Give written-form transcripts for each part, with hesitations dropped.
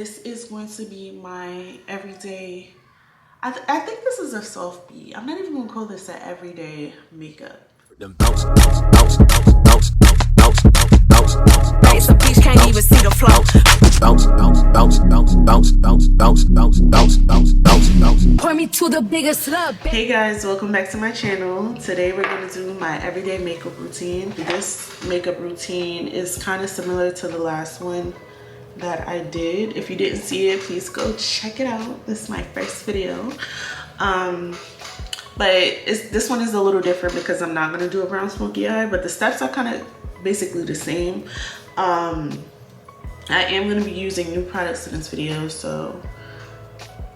This is going to be my everyday, I think this is a soft beat. I'm not even gonna call this an everyday makeup. It's a beach, can't even see the flow. Pour me to the biggest love. Hey guys, welcome back to my channel. Today we're gonna do my everyday makeup routine. This makeup routine is kind of similar to the last one that I did. If you didn't see it, please go check it out. This is my first video. But this one is a little different because I'm not gonna do a brown smoky eye, but the steps are kind of basically the same. I am gonna be using new products in this video, so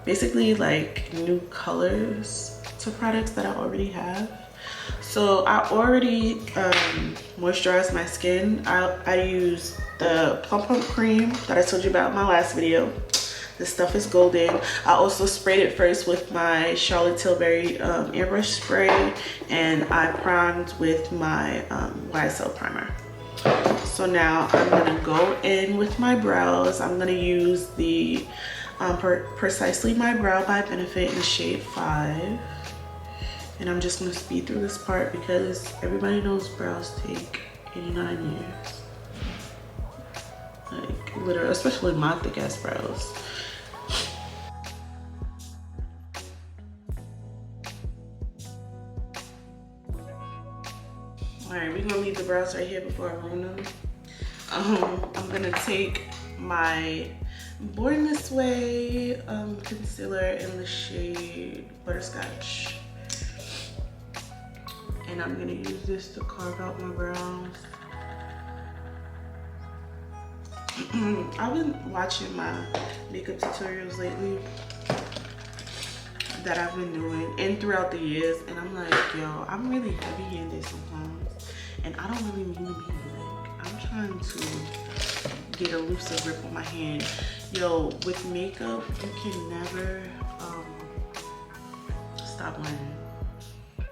basically like new colors to products that I already have. So I already moisturized my skin. I used the Plum Pump cream that I told you about in my last video. This stuff is golden. I also sprayed it first with my Charlotte Tilbury airbrush spray, and I primed with my YSL primer. So now I'm gonna go in with my brows. I'm gonna use the Precisely My Brow by Benefit in shade 5. And I'm just gonna speed through this part because everybody knows brows take 89 years. Like literally, especially my thick ass brows. Alright, we're gonna leave the brows right here before I ruin them. I'm gonna take my Born This Way concealer in the shade Butterscotch. And I'm gonna use this to carve out my brows. I've been watching my makeup tutorials lately that I've been doing and throughout the years, and I'm like, yo, I'm really heavy-handed sometimes, and I don't really mean to be. Like, I'm trying to get a looser grip on my hand. Yo, with makeup, you can never stop learning.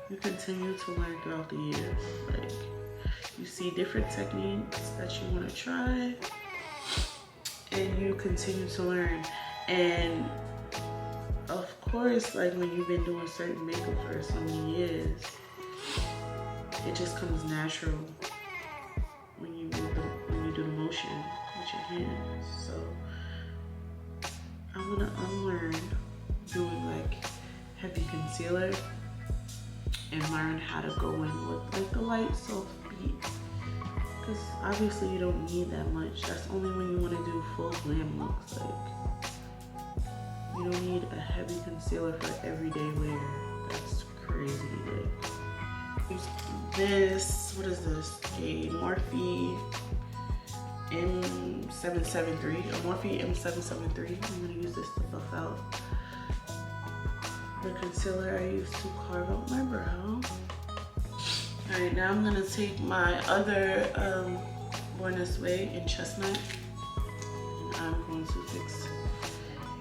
You continue to learn throughout the years. Like, you see different techniques that you want to try, and you continue to learn. And of course, like when you've been doing certain makeup for so many years, it just comes natural when you do the motion with your hands. So I'm gonna unlearn doing like heavy concealer and learn how to go in with like the light soft beat, because obviously you don't need that much. That's only when you want to do full glam looks. Like, you don't need a heavy concealer for everyday wear. That's crazy. Like, this, what is this? A Morphe M773, a Morphe M773. I'm gonna use this to buff out the concealer I used to carve out my brow. All right, now I'm gonna take my other Born This Way in Chestnut, and I'm going to fix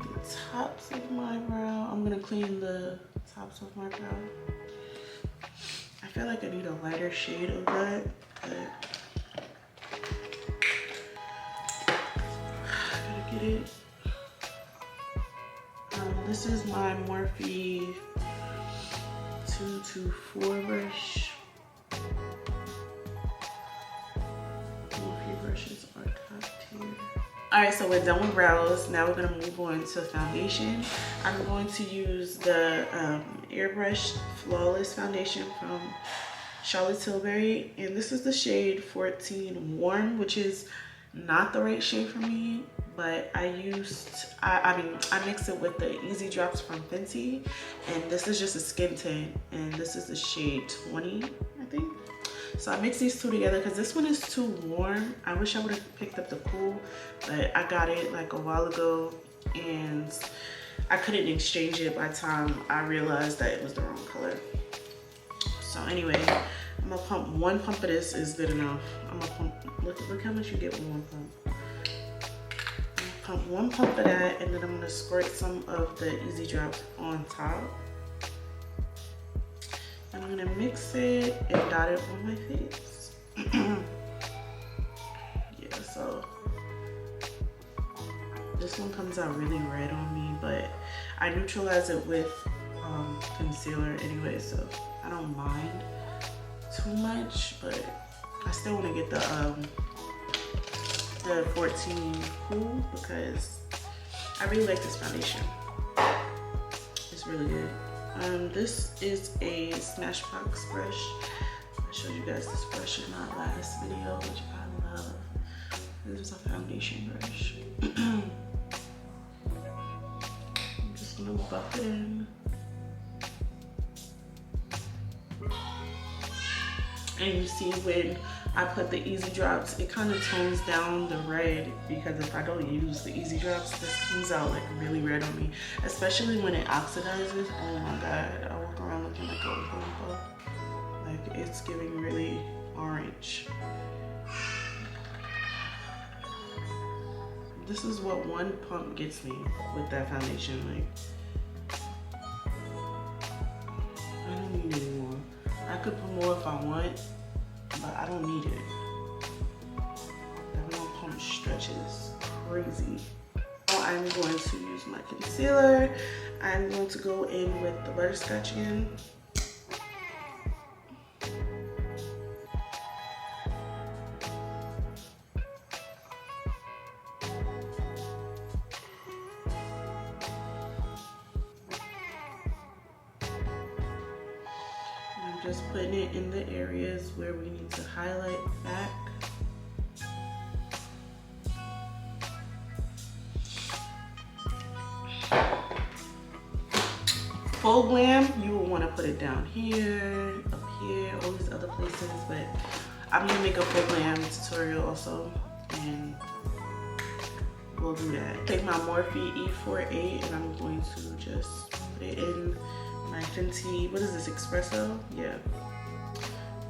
the tops of my brow. I'm gonna clean the tops of my brow. I feel like I need a lighter shade of that, but I gotta get it. This is my Morphe 224 brush. Morphe brushes are top tier. Alright, so we're done with brows. Now we're gonna move on to foundation. I'm going to use the Airbrush Flawless Foundation from Charlotte Tilbury, and this is the shade 14 Warm, which is not the right shade for me, but I mixed it with the Easy Drops from Fenty, and this is just a skin tint, and this is the shade 20, I think. So I mixed these two together because this one is too warm. I wish I would have picked up the cool, but I got it like a while ago, and I couldn't exchange it by the time I realized that it was the wrong color. So anyway, I'm gonna pump one pump of this is good enough. I'm gonna pump, look how much you get with one pump. Pump one pump of that, and then I'm gonna squirt some of the Easy Drops on top. I'm gonna mix it and dot it on my face. Yeah, so this This one comes out really red on me, but I neutralize it with concealer anyway, so I don't mind too much, but I still want to get the 14 Cool because I really like this foundation. It's really good. This is a Smashbox brush. I showed you guys this brush in my last video, which I love. This is a foundation brush. I'm just gonna buff it in. And you see when I put the Easy Drops, it kind of tones down the red, because if I don't use the Easy Drops, this comes out like really red on me, especially when it oxidizes. Oh my god, I walk around looking like a Oompa. Like it's giving really orange. This is what one pump gets me with that foundation. Like, I don't need any more. I could put more if I want, but I don't need it. That one pump stretches crazy. Now I'm going to use my concealer. I'm going to go in with the Butterscotch again. Just putting it in the areas where we need to highlight back. Full Glam, you will want to put it down here, up here, all these other places, but I'm gonna make a Full Glam tutorial also, and we'll do that. Take my Morphe E48 and I'm going to just put it in my Fenty, what is this, Espresso? Yeah.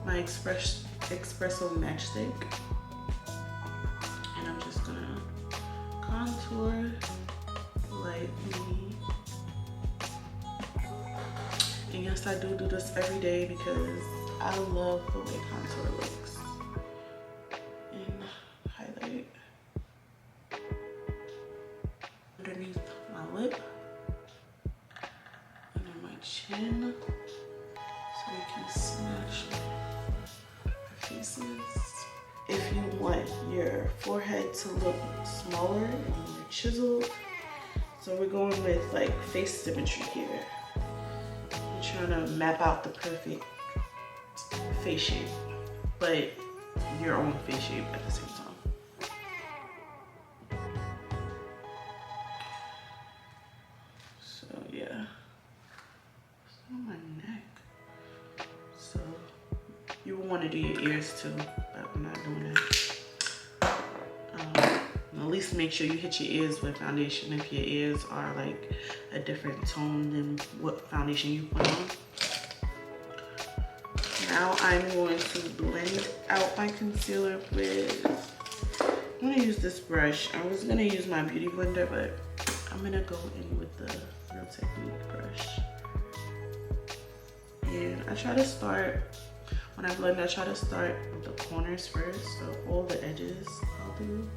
My Espresso matchstick. And I'm just gonna contour lightly. And yes, I do this every day because I love the way contour looks. And highlight underneath my lip. Chin, so we can smash our faces. If you want your forehead to look smaller and more chiseled, so we're going with like face symmetry here. You're trying to map out the perfect face shape, but your own face shape at the same time. So yeah. On my neck. So you will want to do your ears too, but I'm not doing that. At least make sure you hit your ears with foundation if your ears are like a different tone than what foundation you put on. Now I'm going to blend out my concealer with, I'm going to use this brush. I was going to use my beauty blender, but I'm going to go in with the Real Technique brush. And I try to start, when I blend, I try to start with the corners first, so all the edges I'll do.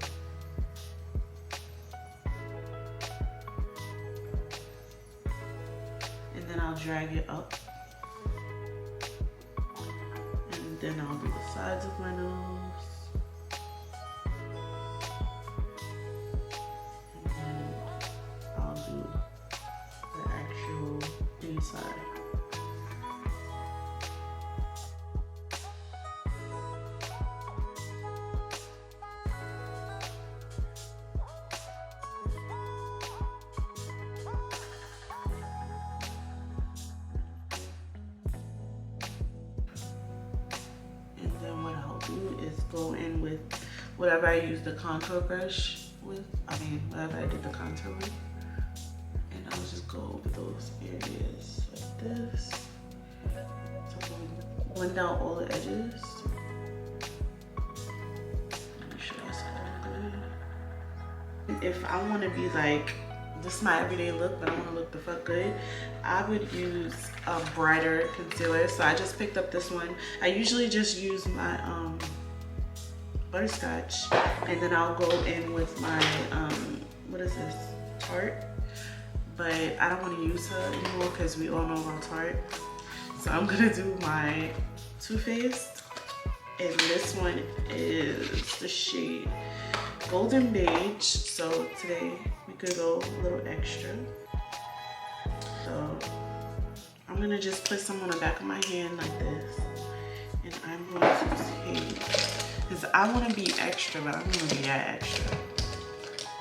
And then I'll drag it up. And then I'll do the sides of my nose. And then I'll do the actual inside. Is go in with whatever I use the contour brush with. Whatever I did the contour with. And I'll just go over those areas like this. So blend out all the edges. Make sure that's all good. If I want to be like, this is my everyday look, but I want to look the fuck good, I would use a brighter concealer. So I just picked up this one. I usually just use my Butterscotch, and then I'll go in with my what is this, Tarte, but I don't want to use her anymore because we all know about Tarte. So I'm gonna do my Too Faced, and this one is the shade Golden Beige. So today we could go a little extra. So I'm gonna just put some on the back of my hand like this, and I'm going to take, because I want to be extra, but I don't want to be that extra.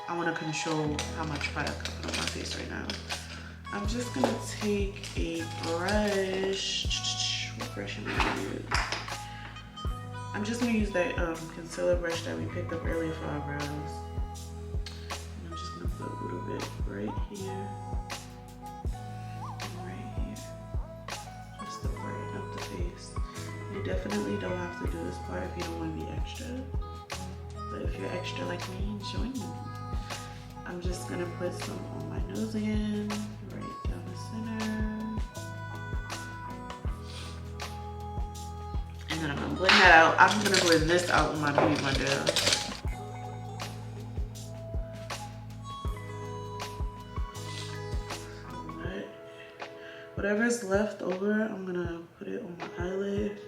I want to control how much product I put on my face right now. I'm just gonna take a brush. What brush am I gonna use? I'm just gonna use that concealer brush that we picked up earlier for our brows. And I'm just gonna put a little bit right here and right here, just to brighten up the face. You definitely don't have to do this part if you don't want to be extra. But if you're extra like me, join me. I'm just gonna put some on my nose again, right down the center. And then I'm gonna blend that out. I'm gonna blend this out with my beauty blender. Alright. Whatever's left over, I'm gonna put it on my eyelid.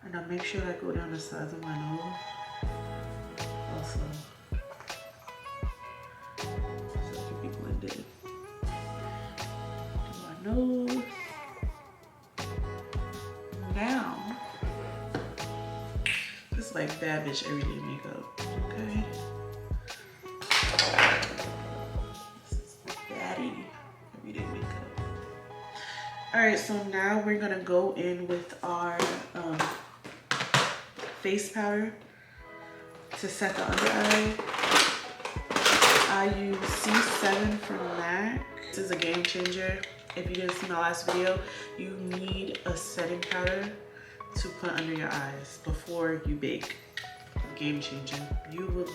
And I make sure I go down the sides of my nose. Also, so it can be blended. Do my nose. Now, this is like bad bitch everyday makeup, okay? This is baddie everyday makeup. All right, so now we're gonna go in with our face powder to set the under eye. I use C7 from MAC. This is a game changer. If you didn't see my last video, you need a setting powder to put under your eyes before you bake. Game changer. You will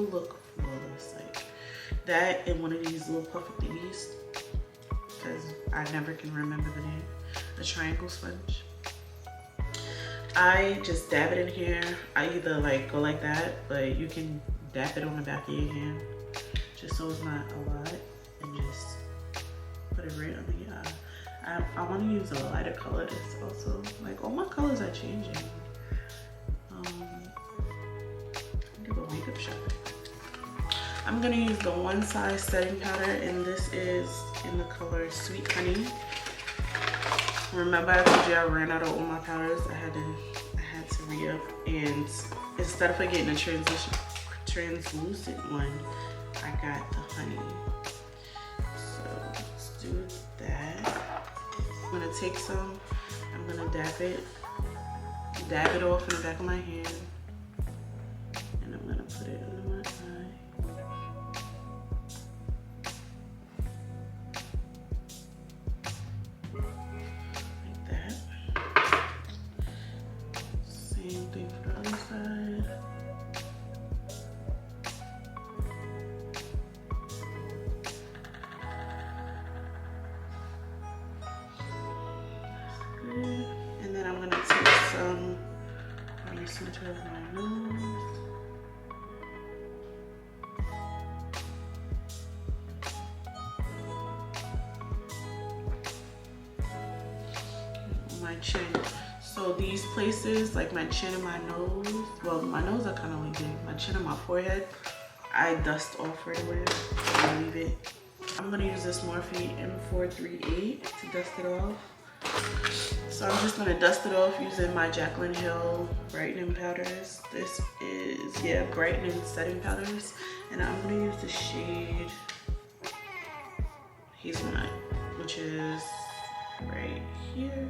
look flawless. Like that and one of these little puffy thingies, because I never can remember the name. A triangle sponge. I just dab it in here. I either like go like that, but you can dab it on the back of your hand just so it's not a lot, and just put it right under your eye. I want to use a lighter color. It's also like all my colors are changing. Do a makeup shot. I'm gonna use the One Size setting powder, and this is in the color Sweet Honey. Remember I told you I ran out of all my powders. I had to re-up, and instead of getting a translucent one, I got the honey. So let's do that. I'm gonna take some, I'm gonna dab it off in the back of my hand, and I'm gonna put it under my eye. And then I'm gonna take some on the center of my nose. My chin. So these places, like my chin and my nose, well, my nose are kind of like big. My chin and my forehead, I dust off right away. I leave it. I'm gonna use this Morphe M438 to dust it off. So I'm just gonna dust it off using my Jaclyn Hill brightening powders. This is, yeah, brightening setting powders. And I'm gonna use the shade Hazelnut, which is right here.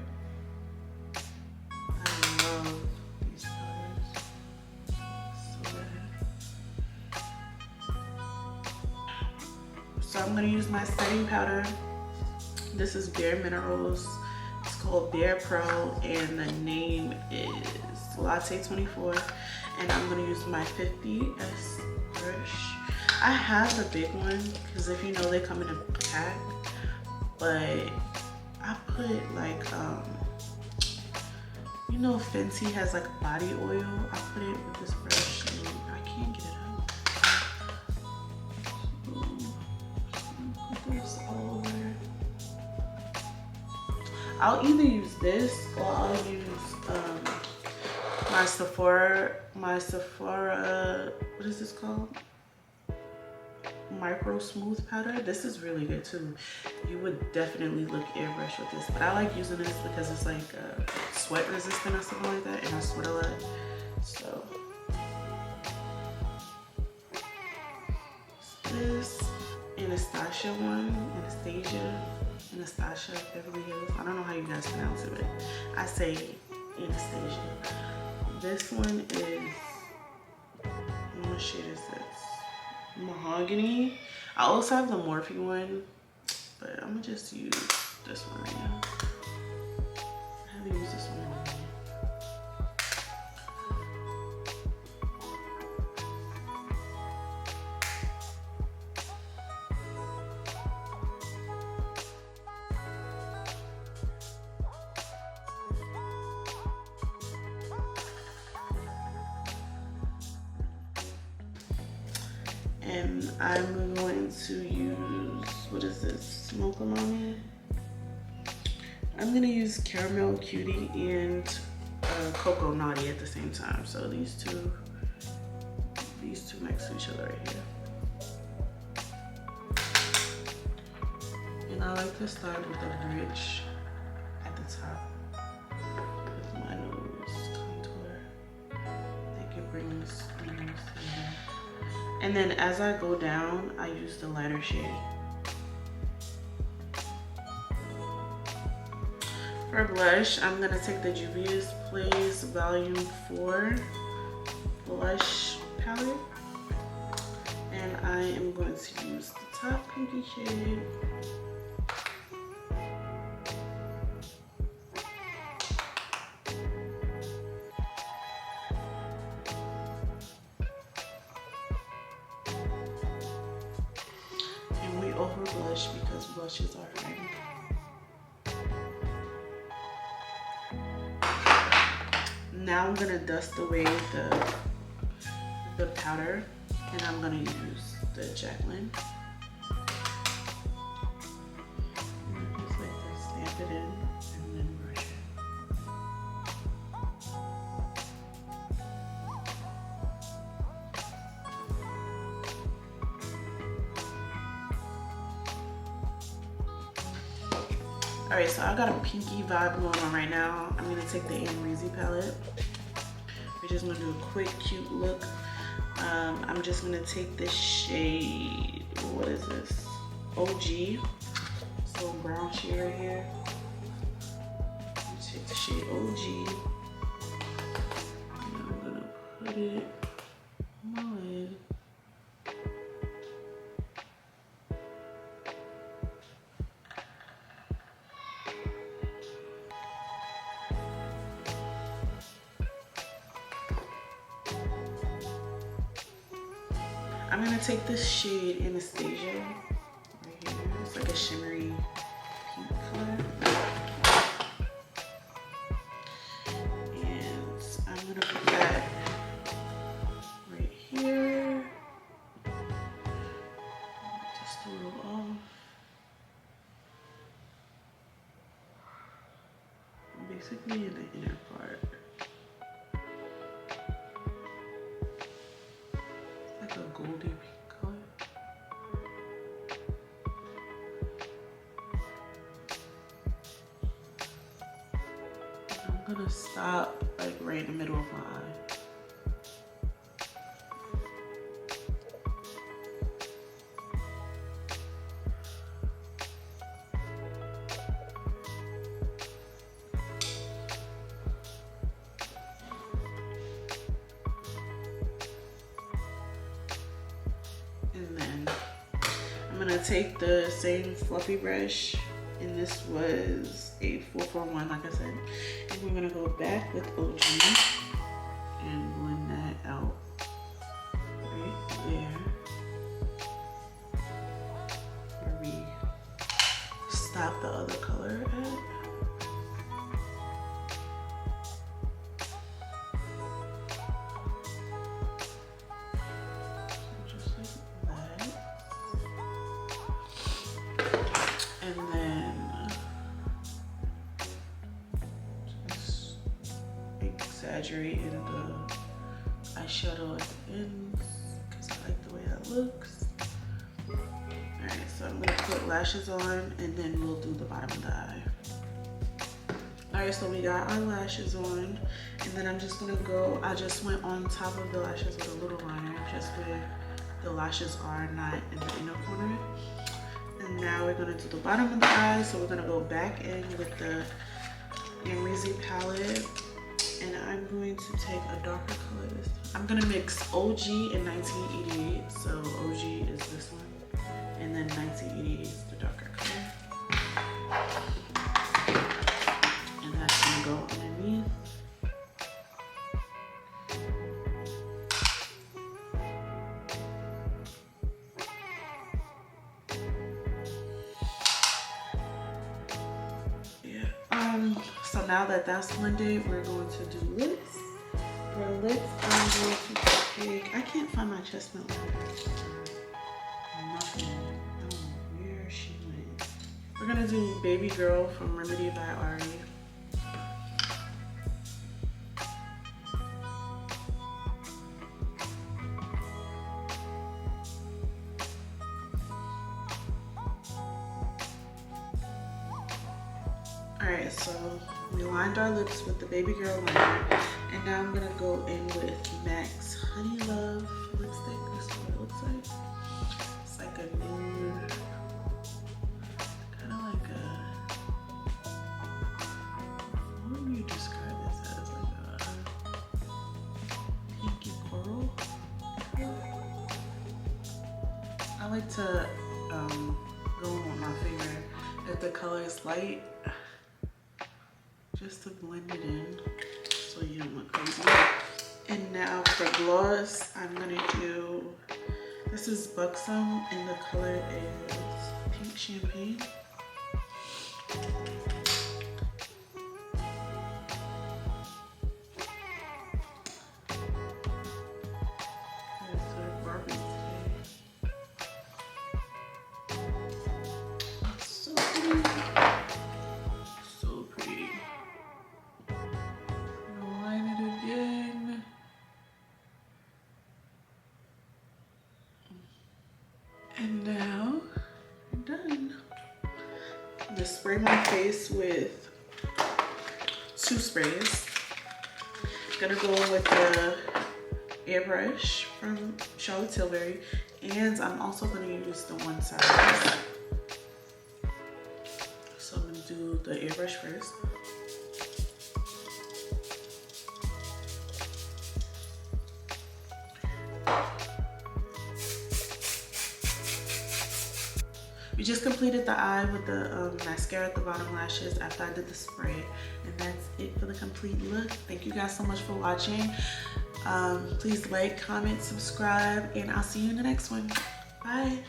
I love these powders. So bad. So I'm gonna use my setting powder. This is Bare Minerals. It's called Bare Pro, and the name is Latte 24. And I'm gonna use my 50S brush. I have the big one because if you know they come in a pack, but I put like You know Fenty has like body oil. I put it with this brush and I can't get it out. Put this all over. I'll either use this or I'll use my Sephora, what is this called? Micro Smooth Powder. This is really good too. You would definitely look airbrush with this, but I like using this because it's like sweat resistant or something like that, and I sweat a lot. So this Anastasia one, Anastasia Beverly Hills. I don't know how you guys pronounce it, but I say Anastasia. This one is, what shade is this? Mahogany. I also have the Morphe one, but I'm gonna just use this one right now. I haven't used this one in a minute. And I'm going to use, what is this, Smoke Alone? I'm gonna use Caramel Cutie and Cocoa Naughty at the same time. So these two next to each other right here. And I like to start with a bridge at the top with my nose contour. I think it brings my nose together. And then as I go down, I use the lighter shade. For blush, I'm gonna take the Juvia's Place Volume 4 blush palette. And I am going to use the top pinky shade. Over blush because blush is our friend. Now I'm gonna dust away the powder, and I'm gonna use the Jacqueline. Just like this, stamp it in, and then brush it. Alright, so I got a pinky vibe going on right now. I'm going to take the Amrezy palette. We're just going to do a quick, cute look. I'm just going to take this shade, what is this? OG. This little brown shade right here. Take the shade OG. And I'm going to put it on my lid. I'm gonna take this shade Anastasia right here. It's like a shimmery pink color. And I'm gonna put that right here. Just a little off. Basically in the inner part. Like a goldy pink color. I'm gonna stop like right in the middle of my eye. And then I'm gonna take the same fluffy brush, and this was a 441, like I said, and we're gonna go back with OG and blend that out right there where we stop the other color at. exaggerate in the eyeshadow at the ends because I like the way that looks. Alright, so I'm gonna put lashes on and then we'll do the bottom of the eye. Alright, so we got our lashes on, and then I'm just gonna go, I just went on top of the lashes with a little liner, just where the lashes are, not in the inner corner. And now we're gonna do the bottom of the eye, so we're gonna go back in with the Amrezy palette, and I'm going to take a darker color this time. I'm gonna mix OG and 1988, so OG is this one, and then 1988 is the darker color. Go underneath. Yeah. So now that that's blended, we're going to do lips. For lips, I'm going to take, I can't find my chestnut liner. Nothing. Oh, where she went. We're gonna do Baby Girl from Remedy by Ari. Alright, so we lined our lips with the Baby Girl liner, and now I'm gonna go in with MAC's Honey Love lipstick. This is what it looks like. It's like a nude, kind of like a, what would you describe this as? Like a pinky coral? I like to go on with my finger if the color is light, just to blend it in so you don't look crazy. And now for gloss, I'm gonna do, this is Buxom and the color is Pink Champagne. And now I'm done. I'm gonna spray my face with 2 sprays. Gonna go with the airbrush from Charlotte Tilbury, and I'm also gonna use the one size. So I'm gonna do the airbrush first. We just completed the eye with the mascara at the bottom lashes after I did the spray, and that's it for the complete look. Thank you guys so much for watching. Please like, comment, subscribe, and I'll see you in the next one. Bye.